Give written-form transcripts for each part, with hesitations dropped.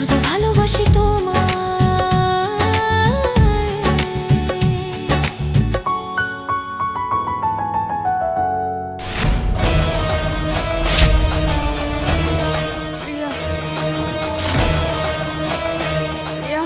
শুধু ভালোবাসি তোমায়। প্রিয়া, প্রিয়া, প্রিয়া,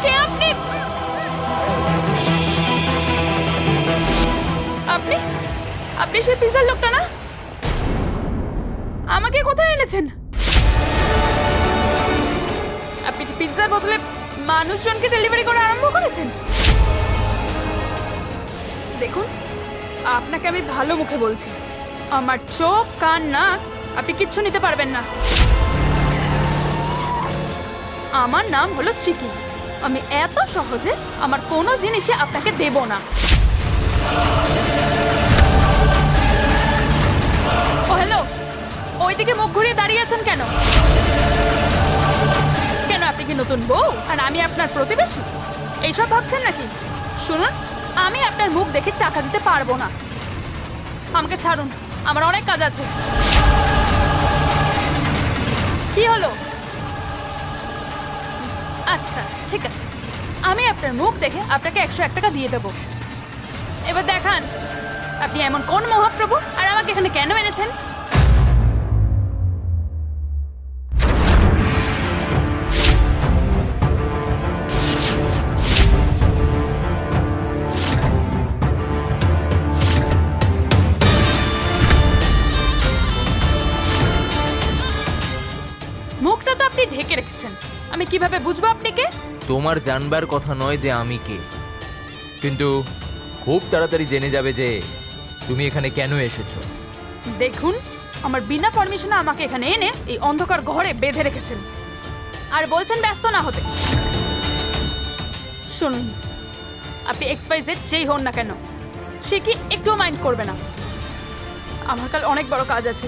কে আপনি? আপনি আপনি সেই পিজার লোকটা না? আমাকে কোথায় এনেছেন? আপনি কি পিৎজার বদলে মানুষজনকে ডেলিভারি করা আরম্ভ করেছেন? দেখুন, আপনাকে আমি ভালো মুখে বলছি, আমার চোখ কান নাক আপনি কিচ্ছু নিতে পারবেন না। আমার নাম হলো চিকি। আমি এত সহজে আমার কোনো জিনিসই আপনাকে দেব না। ও হ্যালো, ওইদিকে মুখ ঘুরিয়ে দাঁড়িয়ে আছেন কেন? কেন, আপনি কি নতুন বউ আর আমি আপনার প্রতিবেশী? এইসব ভাবছেন নাকি? শুনুন, আমি আপনার মুখ দেখে টাকা দিতে পারবো না। আমাকে ছাড়ুন, আমার অনেক কাজ আছে। কি হলো? আচ্ছা ঠিক আছে, আমি আপনার মুখ দেখে আপনাকে 101 টাকা দিয়ে দেবো। এবার দেখান, আপনি এমন কোন মহাপ্রভু আর আমাকে এখানে কেন এনেছেন? মুখটা তো আপনি ঢেকে রেখেছেন, আমি কিভাবে বুঝবো আপনি কে? তোমার জানবার কথা নয় যে আমি কে, কিন্তু খুব তাড়াতাড়ি জেনে যাবে যে তুমি এখানে কেন এসেছো। দেখুন, আমার বিনা পারমিশনে আমাকে এখানে এনে এই অন্ধকার ঘরে বেঁধে রেখেছেন আর বলছেন ব্যস্ত না হতে। শুনুন, আপনি XYZ যেই হন না কেন, সে কি একটুও মাইন্ড করবে না। আমার কাল অনেক বড় কাজ আছে,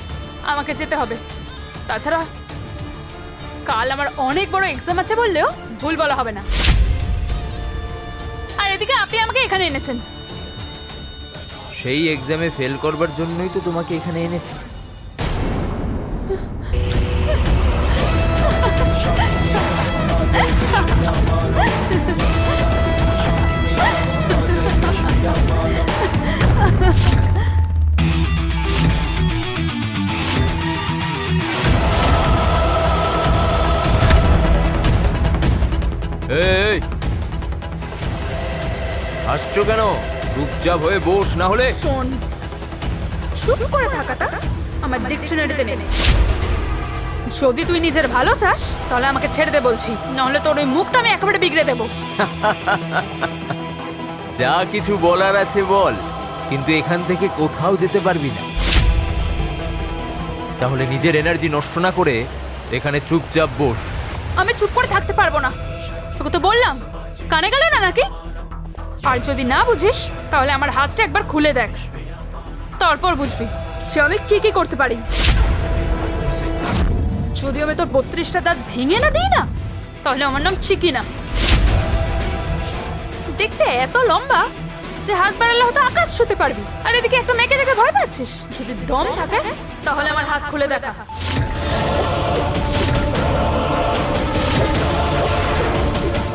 আমাকে যেতে হবে। তাছাড়া কাল আমার অনেক বড় এক্সাম আছে বললেও ভুল বলা হবে না। আর এদিকে আপনি আমাকে এখানে এনেছেন। সেই এক্সামে ফেল করবার জন্যই তো তোমাকে এখানে এনেছি। এই, হাসছো কেন? চুপচাপ হয়ে বস, না হলে। শোন, চুপ করে থাকাটা আমার ডিকশনারিতে নেই। যদি তুই নিজের ভালো চাস তাহলে আমাকে ছেড়ে দে বলছি, নাহলে তোর ওই মুখটা আমি একেবারে বিগড়ে দেবো। যা কিছু বলার আছে বল, কিন্তু এখান থেকে কোথাও যেতে পারবি না। তাহলে নিজের এনার্জি নষ্ট না করে এখানে চুপচাপ বস। আমি চুপ করে থাকতে পারবো না, তোকে তো বললাম। কানে গেল না নাকি? আর যদি না বুঝিস তাহলে আমার হাতটা একবার খুলে দেখ, তারপর বুঝবি যে আমি কি কি করতে পারি। যদি আমি তোর 32টা দাঁত ভেঙে না দিই না, তাহলে আমার নাম চিকি না। দেখতে এত লম্বা যে হাত বাড়ালে হয়তো আকাশ ছুঁতে পারবি, আর এদিকে একটা মেয়েকে দেখে ভয় পাচ্ছিস। যদি দম থাকে তাহলে আমার হাত খুলে দেখা।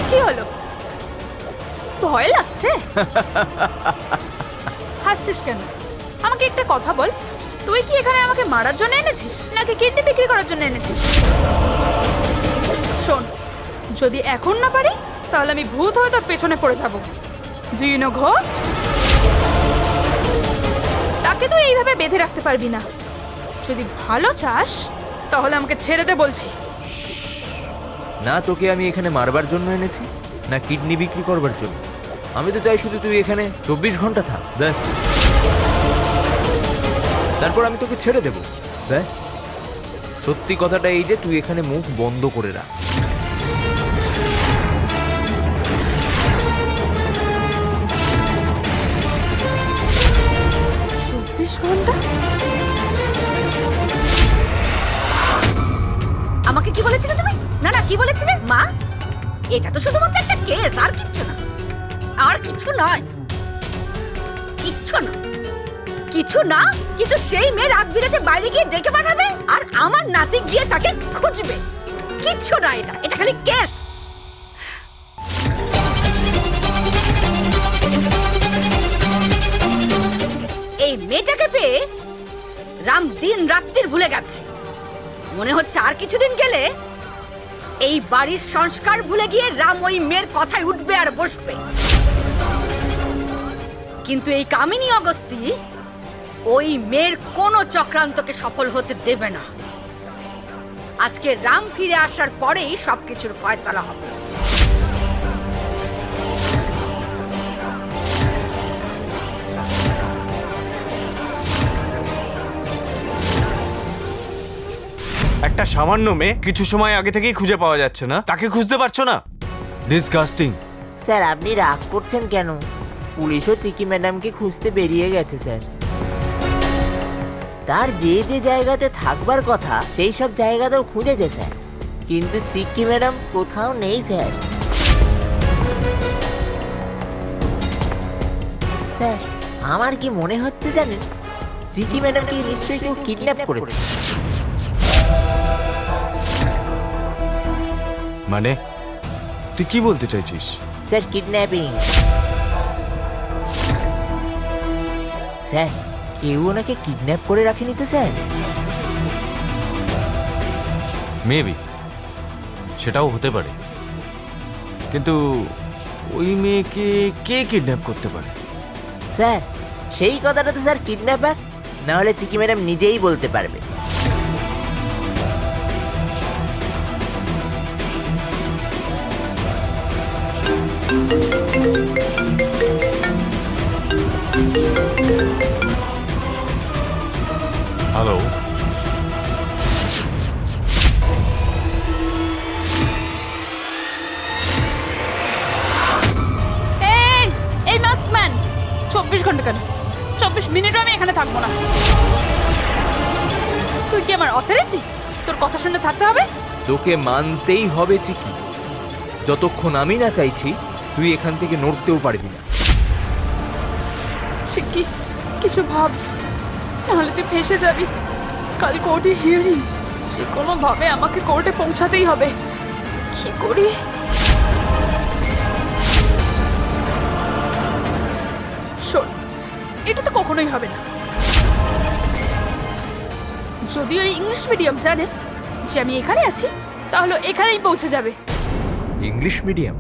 কি হলো, ভয় লাগছে? হাসছিস কেন? আমাকে একটা কথা বল, তুই কি এখানে আমাকে মারার জন্য এনেছিস নাকি কিডনি বিক্রি করার জন্য এনেছিস? শোন, যদি এখন না পারি তাহলে আমি ভূত হয়ে তোর পেছনে পড়ে যাব। Do you know ghost? তাকে তুই এইভাবে বেঁধে রাখতে পারবি না। যদি ভালো চাস তাহলে আমাকে ছেড়ে দে বলছি। না, তোকে আমি এখানে মারবার জন্য এনেছি, না কিডনি বিক্রি করবার জন্য। আমি তো চাই শুধু তুই এখানে 24 ঘন্টা থাক, ব্যাস। তারপর আমি তোকে ছেড়ে দেব। ব্যাস, সত্যি কথাটা এই যে তুই এখানে মুখ বন্ধ করে রাখ। 24 ঘন্টা? আমাকে কি বলেছিলে তুমি? না না, কি বলেছিলে মা? এটা তো শুধুমাত্র একটা কেস, আর কিচ্ছু না। আর কিছু নয়, কিচ্ছু না, কিছু না। কিন্তু সেই মেয়ে রাত বিরাতে বাইরে গিয়ে ডেকে পাঠাবে আর আমার নাতি গিয়ে তাকে খুঁজবে। কিচ্ছু না, এটা এটা খালি কেস। এই মেয়েটাকে পেয়ে রাম দিন রাত্রির ভুলে গেছে। মনে হচ্ছে আর কিছুদিন গেলে এই বাড়ির সংস্কার ভুলে গিয়ে রাম ওই মেয়ের কথায় উঠবে আর বসবে। কিন্তু এই কামিনী অগস্তি ওই মেয়ের কোনো চক্রান্তকে সফল হতে দেবে না। আজকে রাম ফিরে আসার পরেই সবকিছুর ফয়সালা হবে। একটা সামান্য মেয়ে কিছু সময় আগে থেকেই খুঁজে পাওয়া যাচ্ছে না, তাকে খুঁজতে পারছো না? ডিসগাস্টিং। স্যার আপনি রাগ করছেন কেন? পুলিশও চিকি ম্যাডামকে খুঁজতে বেরিয়ে গেছে স্যার। তার যে যে জায়গাতে থাকবার কথা সেই সব জায়গাতেও খুঁজেছে স্যার, কিন্তু চিকি ম্যাডাম কোথাও নেই স্যার। স্যার আমার কি মনে হচ্ছে জানেন, চিকি ম্যাডামকে নিশ্চয়ই কেউ কিডন্যাপ করেছে। মানে তুই কি বলতে চাইছিস? Sir kidnapping. স্যার কেউ ওনাকে কিডন্যাপ করে রাখেনি তো স্যার? মেবি, সেটাও হতে পারে, কিন্তু ওই মেয়েকে কে কিডন্যাপ করতে পারে? স্যার সেই কথাটা তো স্যার কিডন্যাপার না হলে চিকি ম্যাডাম নিজেই বলতে পারবে। হ্যালো, এই মাস্কম্যান, 24 ঘন্টা কেন, 24 মিনিটও আমি এখানে থাকবো না। তুই কি আমার অথরিটি? তোর কথা শুনে থাকতে হবে? তোকে মানতেই হবে চিকি। যতক্ষণ আমি না চাইছি তুই এখান থেকে নড়তেও পারবি না। চিকি কিছু ভাব, নাহলে তুই ফেঁসে যাবি। কাল কোর্টে হিয়ারিং, যে কোনো ভাবে আমাকে কোর্টে পৌঁছাতেই হবে। কি করি? শোন, এটা তো কখনোই হবে না। যদি ওই ইংলিশ মিডিয়াম জানে যে আমি এখানে আছি, তাহলে এখানেই পৌঁছে যাবে। English medium?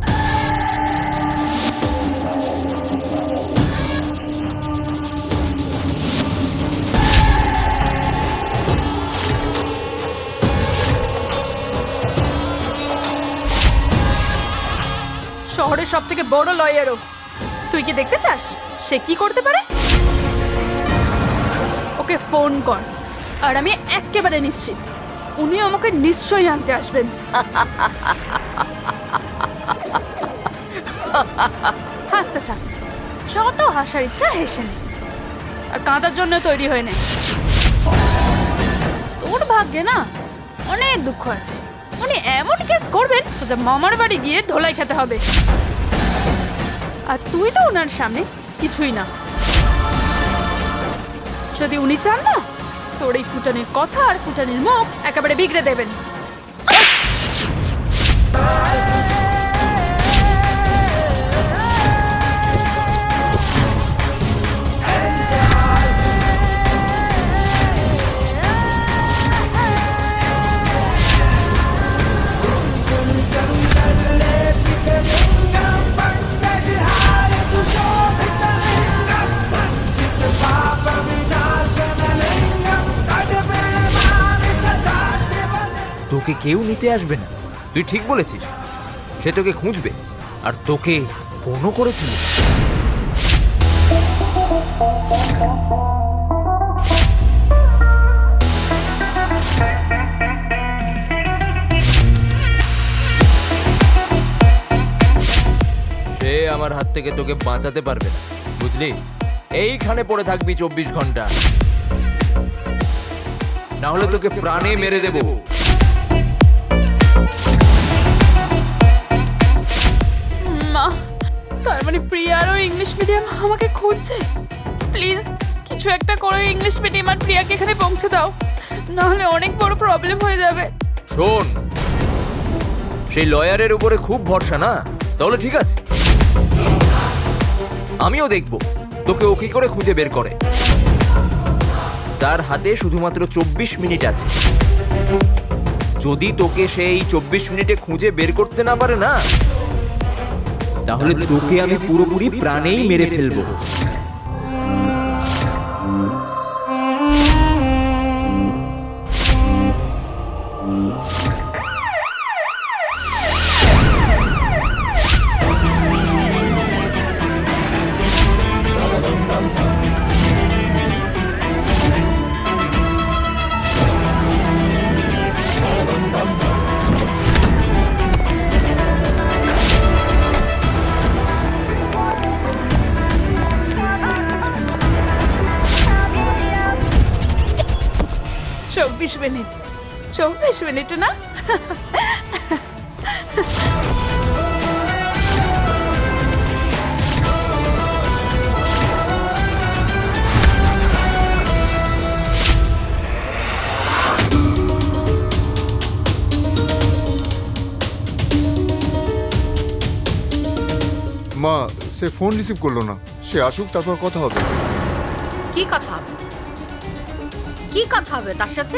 শহরের সব থেকে বড় লয়ারও। তুই কি দেখতে চাস সে কি করতে পারে? ওকে ফোন কর, আর আমি একেবারে নিশ্চিত উনি আমাকে নিশ্চয়ই আনতে আসবেন। হাসতে থাক, যত হাসার ইচ্ছা হেসে নে, আর কাঁদার জন্য তৈরি হয়ে নে। তোর ভাগ্যে না অনেক দুঃখ আছে। উনি এমন কেস করবেন সোজা মামার বাড়ি গিয়ে ধোলাই খেতে হবে। আর তুই তো ওনার সামনে কিছুই না। যদি উনি চান না, তোর এই ফুটানির কথা আর ফুটানির মুখ একেবারে বিগড়ে দেবেন। তোকে কেউ নিতে আসবে না, তুই ঠিক বলেছিস। সে তোকে খুঁজবে, আর তোকে ফোনও করেছিল। আমার হাত থেকে তোকে বাঁচাতে পারবে না, বুঝলি? এইখানে পড়ে থাকবি 24 ঘন্টা, না হলে তোকে প্রাণে মেরে দেবো। মা, তার মানে প্রিয়ারও ইংলিশ মিডিয়াম আমাকে খুঁজছে। প্লিজ কিছু একটা করো, ইংলিশ মিডিয়াম আর প্রিয়াকে এখানে পৌঁছে দাও, না হলে অনেক বড় প্রবলেম হয়ে যাবে। শোন, সেই লয়ারের উপরে খুব ভরসা না? তাহলে ঠিক আছে, আমিও দেখব তোকে ও কি করে খুঁজে বের করে। তার হাতে শুধুমাত্র 24 মিনিট আছে। যদি তোকে সেই 24 মিনিটে খুঁজে বের করতে না পারে না, তাহলে তোকে আমি পুরোপুরি প্রাণেই মেরে ফেলবো। চব্বিশ মিনিট না? মা, সে ফোন রিসিভ করলো না। সে আসুক, তারপর কথা হবে। কি কথা হবে? কি কথা হবে তার সাথে?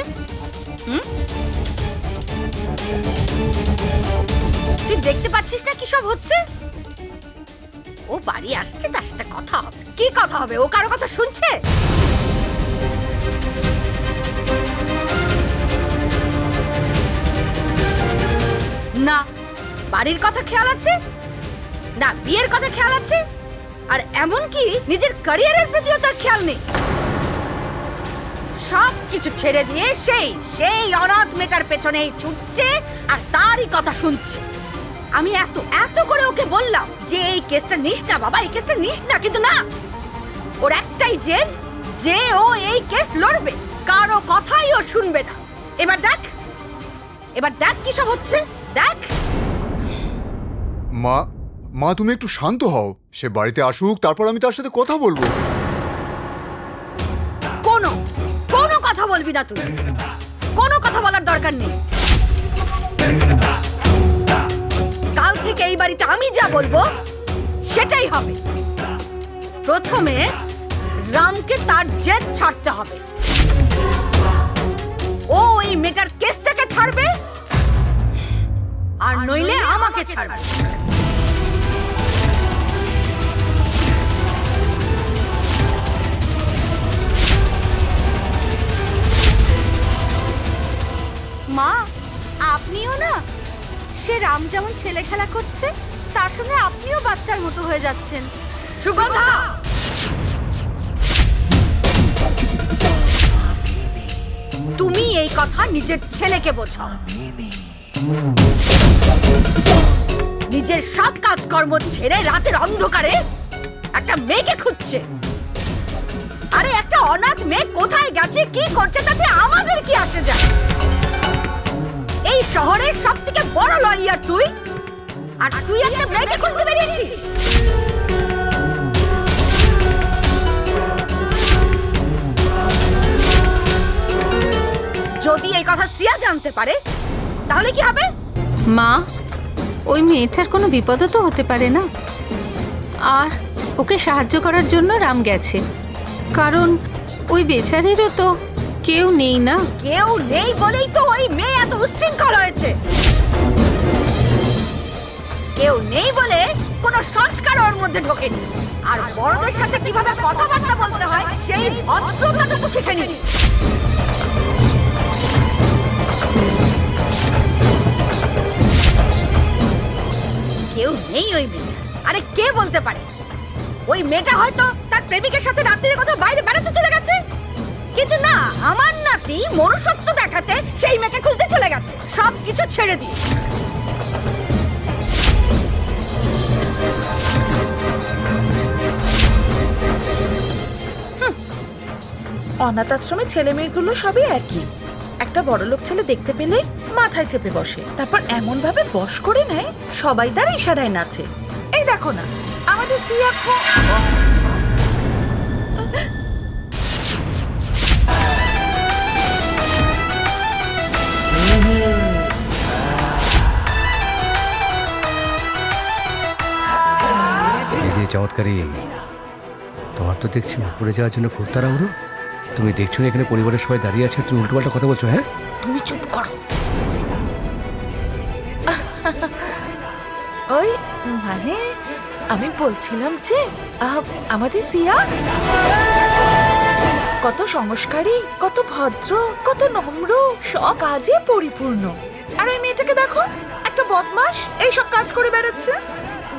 তুই দেখতে পাচ্ছিস না কি সব হচ্ছে? ও বাড়ি আসছে, তার সাথে কথা হবে। কি কথা হবে? ও কারো কথা শুনছে? না বাড়ির কথা খেয়াল আছে, না বিয়ের কথা খেয়াল আছে, আর এমনকি নিজের ক্যারিয়ারের প্রতিও তার খেয়াল নেই। সব কিছু ছেড়ে দিয়ে সেই অনাথ মেয়েটার পেছনেই ছুটছে আর তারই কথা শুনছে। আমি এত করে ওকে বললাম যে এই কেসটা নিস না বাবা, এই কেসটা নিস না, কিন্তু না, ওর একটাই জেদ যে ও এই কেস লড়বে, কারো কথাই ও শুনবে না। এবার দেখ কি সব হচ্ছে, দেখ। মা তুমি একটু শান্ত হও। সে বাড়িতে আসুক, তারপর আমি তার সাথে কথা বলবো। কোনো কথা বলবি না তুই, কোনো কথা বলার দরকার নেই। কাল থেকে এই বাড়িতে আমি যা বলবো সেটাই হবে। প্রথমে রামকে তার জেদ ছাড়তে হবে। ও এই মেয়েটার কেসটাকে ছাড়বে, আর নইলে আমাকে ছাড়বে। মা, আপনিও না, সে রাম যেমন ছেলে খেলা করছে তার সঙ্গে আপনিও বাচ্চার মতো হয়ে যাচ্ছেন। সুগন্ধা, তুমি এই কথা নিজের ছেলেকে বোঝাও। নিজের সব কাজকর্ম ছেড়ে রাতের অন্ধকারে একটা মেয়েকে খুঁজছে। আরে একটা অনাথ মেয়ে কোথায় গেছে, কি করছে, তাতে আমাদের কি আসে যায়? এই শহরের সবথেকে বড় লয়ার তুই, আর তুই একটা মেয়েকে খুঁজতে বেরিয়েছিস। যদি এই কথা সিয়া জানতে পারে তাহলে কি হবে? মা, ওই মেয়েটার কোনো বিপদও তো হতে পারে না। আর ওকে সাহায্য করার জন্য রাম গেছে, কারণ ওই বেচারেরও তো কেউ নেই না। কেউ নেই বলেই তো ওই মেয়ে এত উচ্ছৃঙ্খল হয়েছে। কেউ নেই বলে কোনো সংস্কার ওর মধ্যে ঢোকেনি, আর বড়দের সাথে কিভাবে কথাবার্তা বলতে হয় সেই ভদ্রতাটুকু শিখেনি। কেউ নেই ওই মেয়েটা। আরে কে বলতে পারে? ওই মেয়েটা হয়তো তার প্রেমিকের সাথে রাত্রিরে কোথাও বাইরে বেড়াতে চলে গেছে, কিন্তু না, আমার নাতি মনুষ্যত্ব দেখাতে সেই মেয়েকে খুঁজতে চলে গেছে, সব কিছু ছেড়ে দিয়ে। অনাথ আশ্রমের ছেলে মেয়েগুলো সবই একই। একটা বড়লোক ছেলে দেখতে পেলেই মাথায় চেপে বসে, তারপর এমন ভাবে বশ করে নেয় সবাই তার ইশারায় নাচে। এই দেখো না, আমাদের সিয়া এই যে চমৎকারী, তোমার তো দেখছি উপরে যাওয়ার জন্য খুব তাড়াহুড়ো। তুমি দেখছো না এখানে পরিবারের সবাই দাঁড়িয়ে আছে, তুমি উল্টোপাল্টা কথা বলছো? হ্যাঁ, তুমি চুপ করো। ওই মানে আমি বলছিলাম যে আমাদের সিয়া কত সংস্কারী, কত ভদ্র, কত নম্র, সব কাজে পরিপূর্ণ। আর ওই মেয়েটাকে দেখো, একটা বদমাশ, এইসব কাজ করে বেড়াচ্ছে।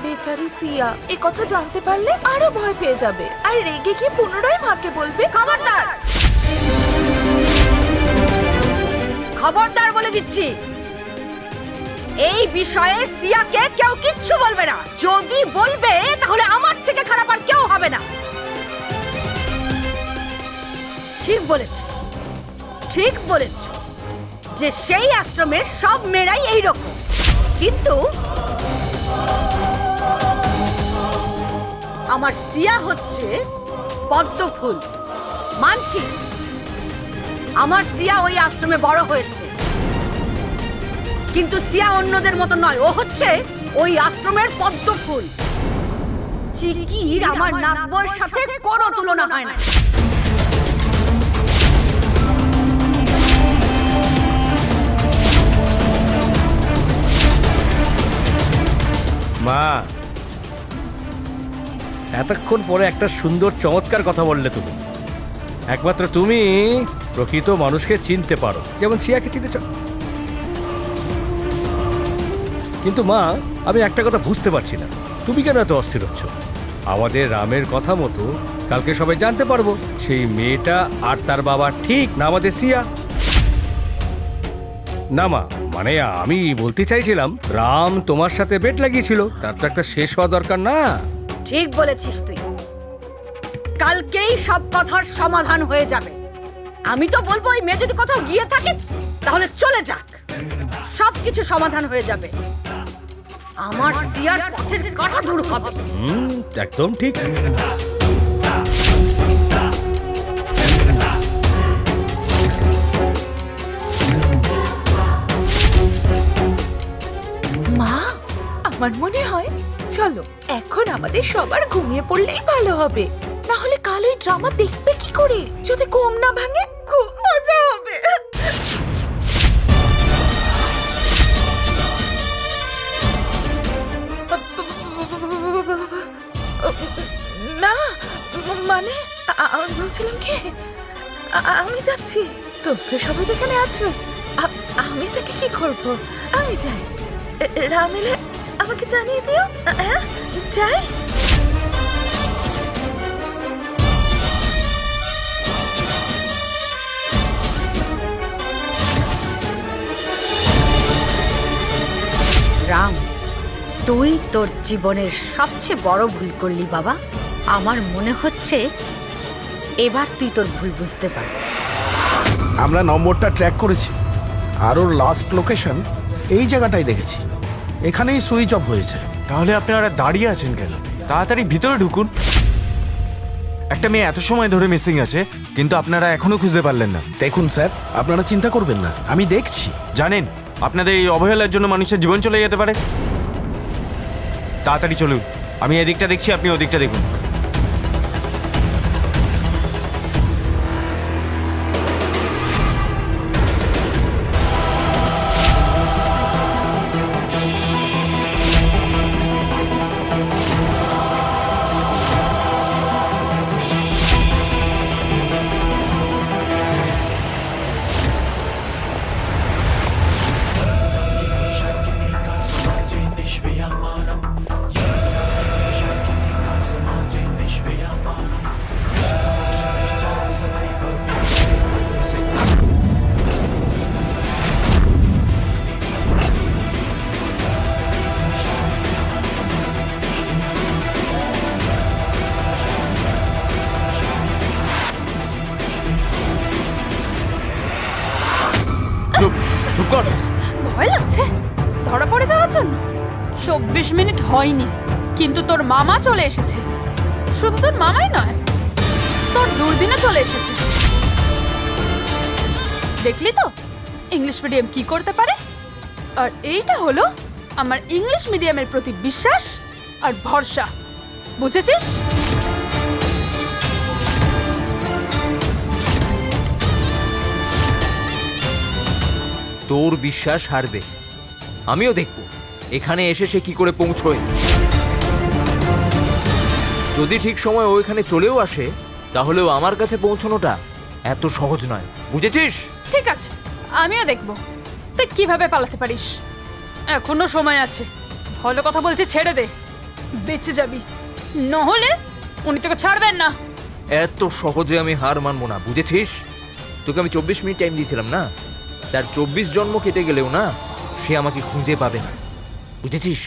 বেচারি সিয়া এ কথা জানতে পারলে আরো ভয় পেয়ে যাবে, আর রেগে গিয়ে পুনরায় মাকে বলবে। খবরদার, খবরদার বলে দিচ্ছি, এই বিষয়ে সিয়াকে কেউ কিচ্ছু বলবে না। যদি বলবে তাহলে আমার থেকে খারাপ আর কেউ হবে না। ঠিক বলেছ, ঠিক বলেছ যে সেই আশ্রমের সব মেয়েরাই এইরকম, কিন্তু আমার সিয়া হচ্ছে পদ্ম ফুল। মানছি, আমার সিয়া ওই আশ্রমে বড় হয়েছে, কিন্তু সিয়া অন্যদের মতো নয়। ও হচ্ছে ওই আশ্রমের পদ্ম ফুল। চিকির আমার নাব্বইয়ের সাথে কোনো তুলনা হয় না। মা, এতক্ষণ পরে একটা সুন্দর চমৎকার কথা বললে তুমি। একমাত্র তুমি প্রকৃত মানুষকে চিনতে পারো, যেমন সিয়াকে চিনেছ। কিন্তু মা, আমি একটা কথা বুঝতে পারছি না, তুমি কেন এত অস্থির হচ্ছ? আমাদের রামের কথা মতো কালকে সবাই জানতে পারবো সেই মেয়েটা আর তার বাবা ঠিক না আমাদের সিয়া। না মা, মানে আমি বলতে চাইছিলাম, রাম তোমার সাথে বেট লাগিয়েছিল, তার তো একটা শেষ হওয়া দরকার না? ঠিক বলেছিস তুই, কালকেই সব কথার সমাধান হয়ে যাবে। আমি তো বলবো ওই মেয়ে যদি কোথাও গিয়ে থাকে তাহলে চলে যাক, সবকিছু সমাধান হয়ে যাবে। আমার সিয়ার পথের কাটা দূর হবে। একদম ঠিক। মা, আমার মনে হয় চলো এখন আমাদের সবার ঘুমিয়ে পড়লেই ভালো হবে, না হলে কাল ওই ড্রামা দেখবে কি করে? যদি ঘুম না ভাঙে খুব মজা হবে। না মানে আমি বলছিলাম কি, আমি যাচ্ছি, তোকে সবাই এখানে আসবে, আমি তাকে কি করবো? আমি যাই, রাম এলে আমাকে জানিয়ে দিও। হ্যাঁ, যাই। রাম, তুই তোর জীবনের সবচেয়ে বড় ভুল করলি বাবা। আমার মনে হচ্ছে এবার তুই তোর ভুল বুঝতে পারবি। আমরা নম্বরটা ট্র্যাক করেছি, আর ওর লাস্ট লোকেশন এই জায়গাটাই দেখেছি। এখানেই সুইচ অফ হয়েছে। তাহলে আপনারা দাঁড়িয়ে আছেন কেন? তাড়াতাড়ি ভিতরে ঢুকুন। একটা মেয়ে এত সময় ধরে মিসিং আছে, কিন্তু আপনারা এখনো খুঁজে পারলেন না। দেখুন স্যার, আপনারা চিন্তা করবেন না, আমি দেখছি। জানেন আপনাদের এই অবহেলার জন্য মানুষের জীবন চলে যেতে পারে। তাড়াতাড়ি চলুন, আমি এদিকটা দেখছি, আপনি ওদিকটা দেখুন। চুপ কর। ভয় লাগছে ধরা পড়ে যাওয়ার জন্য? 24 মিনিট হয়নি, কিন্তু তোর মামা চলে এসেছে। শুধু তোর মামাই নয়, তোর দুর্দিনে চলে এসেছে। দেখলি তো ইংলিশ মিডিয়াম কি করতে পারে? আর এইটা হলো আমার ইংলিশ মিডিয়ামের প্রতি বিশ্বাস আর ভরসা, বুঝেছিস? তোর বিশ্বাস হারবে, আমিও দেখব এখানে এসে সে কি করে পৌঁছয়। যদি ঠিক সময় ও এখানে চলেও আসে, তাহলেও আমার কাছে পৌঁছানোটা এত সহজ নয়, বুঝেছিস? ঠিক আছে, আমিও দেখব তুই কিভাবে পালাতে পারিস। এখনো সময় আছে, ভালো কথা বলছি, ছেড়ে দে, বেঁচে যাবি, নহলে উনি তোকে ছাড়বেন না। এত সহজে আমি হার মানবো না, বুঝেছিস? তোকে আমি 24 মিনিট টাইম দিয়েছিলাম না, তার 24 জন্ম কেটে গেলেও না সে আমাকে খুঁজে পাবে না, বুঝেছিস?